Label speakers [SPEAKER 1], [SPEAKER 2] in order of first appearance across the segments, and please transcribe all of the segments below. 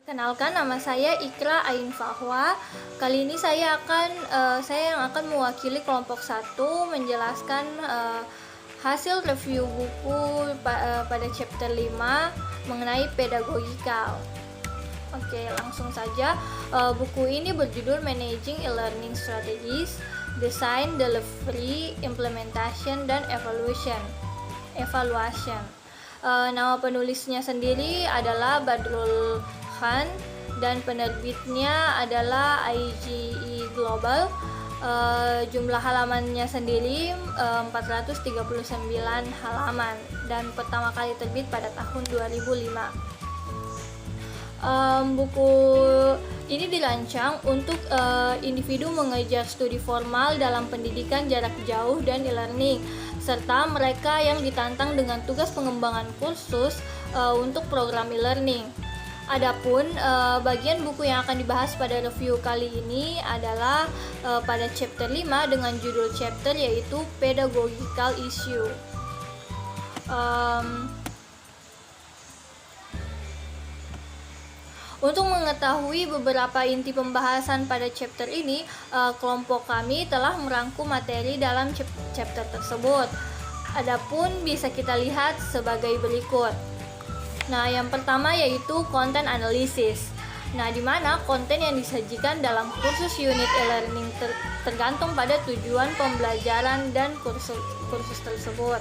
[SPEAKER 1] Kenalkan, nama saya Ikra Ain Fahwa. Kali ini saya yang akan mewakili kelompok 1 menjelaskan hasil review buku pada chapter 5 mengenai pedagogikal. Oke, langsung saja. Buku ini berjudul Managing E-Learning Strategies, Design, Delivery, Implementation, dan Evaluation. Nama penulisnya sendiri adalah Badrul Khan dan penerbitnya adalah IGE Global. Jumlah halamannya sendiri 439 halaman dan pertama kali terbit pada tahun 2005. Buku ini dirancang untuk individu mengejar studi formal dalam pendidikan jarak jauh dan e-learning, serta mereka yang ditantang dengan tugas pengembangan kursus untuk program e-learning. Adapun bagian buku yang akan dibahas pada review kali ini adalah pada chapter 5 dengan judul chapter yaitu Pedagogical Issue. Untuk mengetahui beberapa inti pembahasan pada chapter ini, kelompok kami telah merangkum materi dalam chapter tersebut. Adapun bisa kita lihat sebagai berikut. Nah, yang pertama yaitu content analysis. Nah, di mana konten yang disajikan dalam kursus unit e-learning tergantung pada tujuan pembelajaran dan kursus tersebut.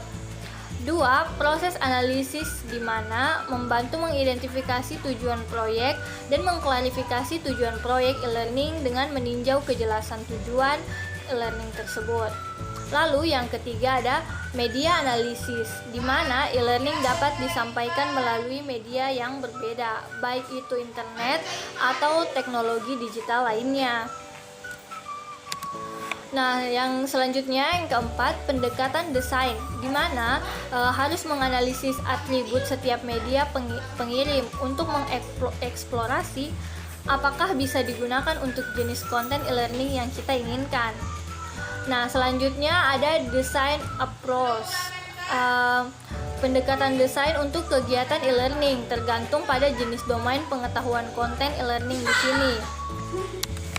[SPEAKER 1] 2. Proses analisis, di mana membantu mengidentifikasi tujuan proyek dan mengklarifikasi tujuan proyek e-learning dengan meninjau kejelasan tujuan e-learning tersebut. Lalu yang ketiga ada media analisis, di mana e-learning dapat disampaikan melalui media yang berbeda, baik itu internet atau teknologi digital lainnya. Nah, yang selanjutnya yang keempat, pendekatan desain, di mana harus menganalisis atribut setiap media pengirim untuk mengeksplorasi apakah bisa digunakan untuk jenis konten e-learning yang kita inginkan. Nah, selanjutnya ada design approach. Pendekatan desain untuk kegiatan e-learning tergantung pada jenis domain pengetahuan konten e-learning di sini.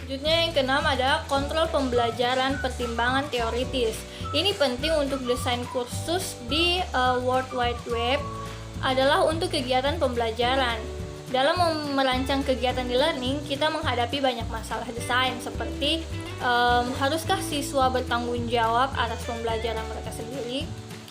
[SPEAKER 1] Selanjutnya yang keenam ada kontrol pembelajaran pertimbangan teoritis. Ini penting untuk desain kursus di World Wide Web adalah untuk kegiatan pembelajaran. Dalam merancang kegiatan e-learning, kita menghadapi banyak masalah desain seperti haruskah siswa bertanggung jawab atas pembelajaran mereka sendiri?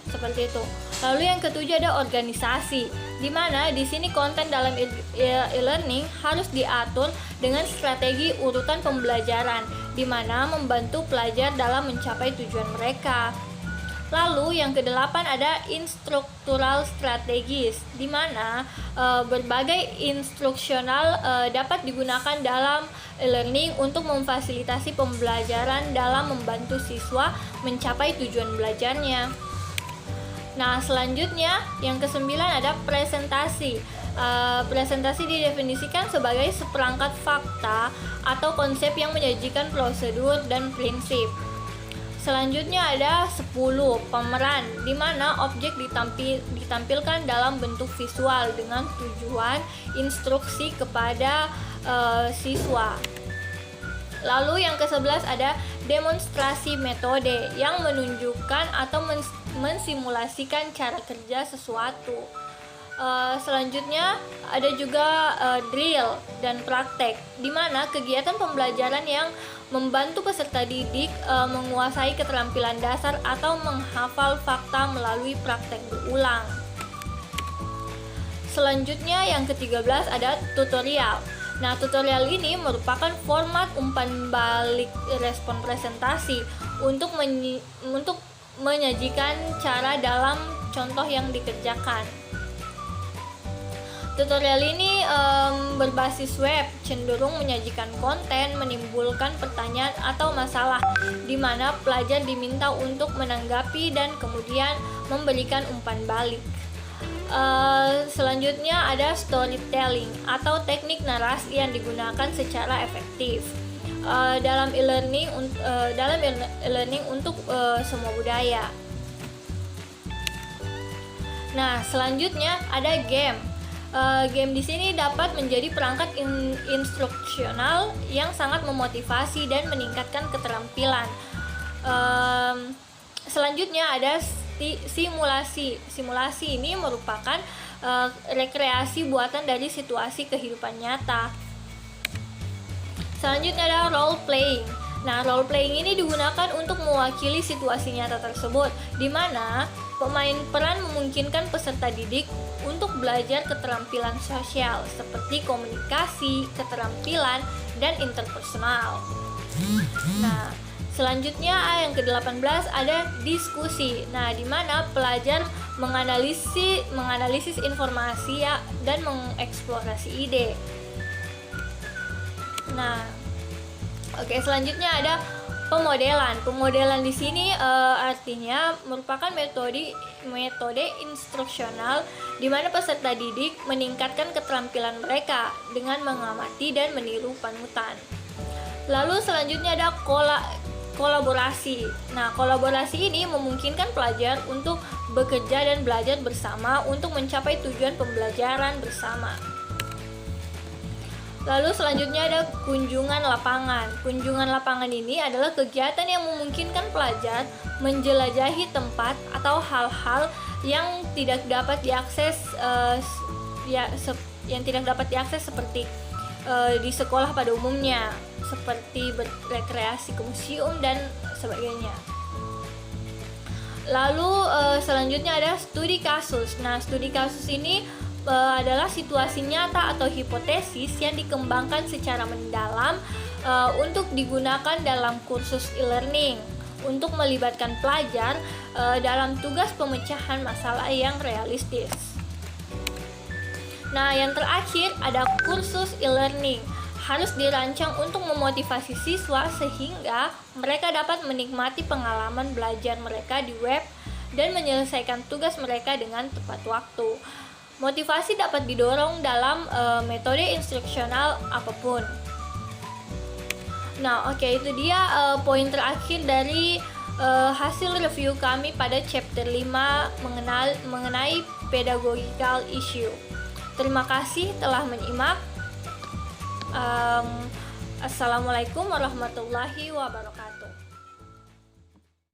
[SPEAKER 1] Seperti itu. Lalu yang ketujuh ada organisasi, di mana di sini konten dalam e-learning harus diatur dengan strategi urutan pembelajaran, di mana membantu pelajar dalam mencapai tujuan mereka. Lalu yang kedelapan ada instruktural strategis, di mana berbagai instruksional dapat digunakan dalam e-learning untuk memfasilitasi pembelajaran dalam membantu siswa mencapai tujuan belajarnya. Nah, selanjutnya yang kesembilan ada presentasi. Presentasi didefinisikan sebagai seperangkat fakta atau konsep yang menyajikan prosedur dan prinsip. Selanjutnya ada 10 pemeran, di mana objek ditampilkan dalam bentuk visual dengan tujuan instruksi kepada siswa. Lalu yang ke-11 ada demonstrasi metode yang menunjukkan atau mensimulasikan cara kerja sesuatu. Selanjutnya ada juga drill dan praktek, di mana kegiatan pembelajaran yang membantu peserta didik menguasai keterampilan dasar atau menghafal fakta melalui praktek berulang. Selanjutnya yang ke-13 ada tutorial. Nah, tutorial ini merupakan format umpan balik respon presentasi untuk menyajikan cara dalam contoh yang dikerjakan. Tutorial ini berbasis web, cenderung menyajikan konten, menimbulkan pertanyaan atau masalah, di mana pelajar diminta untuk menanggapi dan kemudian memberikan umpan balik. Selanjutnya ada storytelling atau teknik narasi yang digunakan secara efektif dalam e-learning untuk semua budaya. Nah, selanjutnya ada game. Game di sini dapat menjadi perangkat instruksional yang sangat memotivasi dan meningkatkan keterampilan. Selanjutnya ada simulasi. Simulasi ini merupakan rekreasi buatan dari situasi kehidupan nyata. Selanjutnya ada role playing. Nah, role playing ini digunakan untuk mewakili situasi nyata tersebut, di mana pemain peran memungkinkan peserta didik untuk belajar keterampilan sosial seperti komunikasi, keterampilan, dan interpersonal. Nah, selanjutnya yang ke-18 ada diskusi. Nah, di mana pelajar menganalisis informasi dan mengeksplorasi ide. Nah, oke, selanjutnya ada pemodelan. Pemodelan di sini artinya merupakan metode instruksional di mana peserta didik meningkatkan keterampilan mereka dengan mengamati dan meniru panutan. Lalu selanjutnya ada kolaborasi. Nah, kolaborasi ini memungkinkan pelajar untuk bekerja dan belajar bersama untuk mencapai tujuan pembelajaran bersama. Lalu selanjutnya ada kunjungan lapangan. Kunjungan lapangan ini adalah kegiatan yang memungkinkan pelajar menjelajahi tempat atau hal-hal yang tidak dapat diakses seperti di sekolah pada umumnya, seperti berrekreasi ke museum dan sebagainya. Lalu selanjutnya ada studi kasus. Nah, studi kasus ini adalah situasi nyata atau hipotesis yang dikembangkan secara mendalam untuk digunakan dalam kursus e-learning untuk melibatkan pelajar dalam tugas pemecahan masalah yang realistis. Nah, yang terakhir ada kursus e-learning. Harus dirancang untuk memotivasi siswa sehingga mereka dapat menikmati pengalaman belajar mereka di web dan menyelesaikan tugas mereka dengan tepat waktu. Motivasi dapat didorong dalam metode instruksional apapun. Nah, oke, itu dia poin terakhir dari hasil review kami pada chapter 5 mengenai pedagogical issue. Terima kasih telah menyimak. Assalamualaikum warahmatullahi wabarakatuh.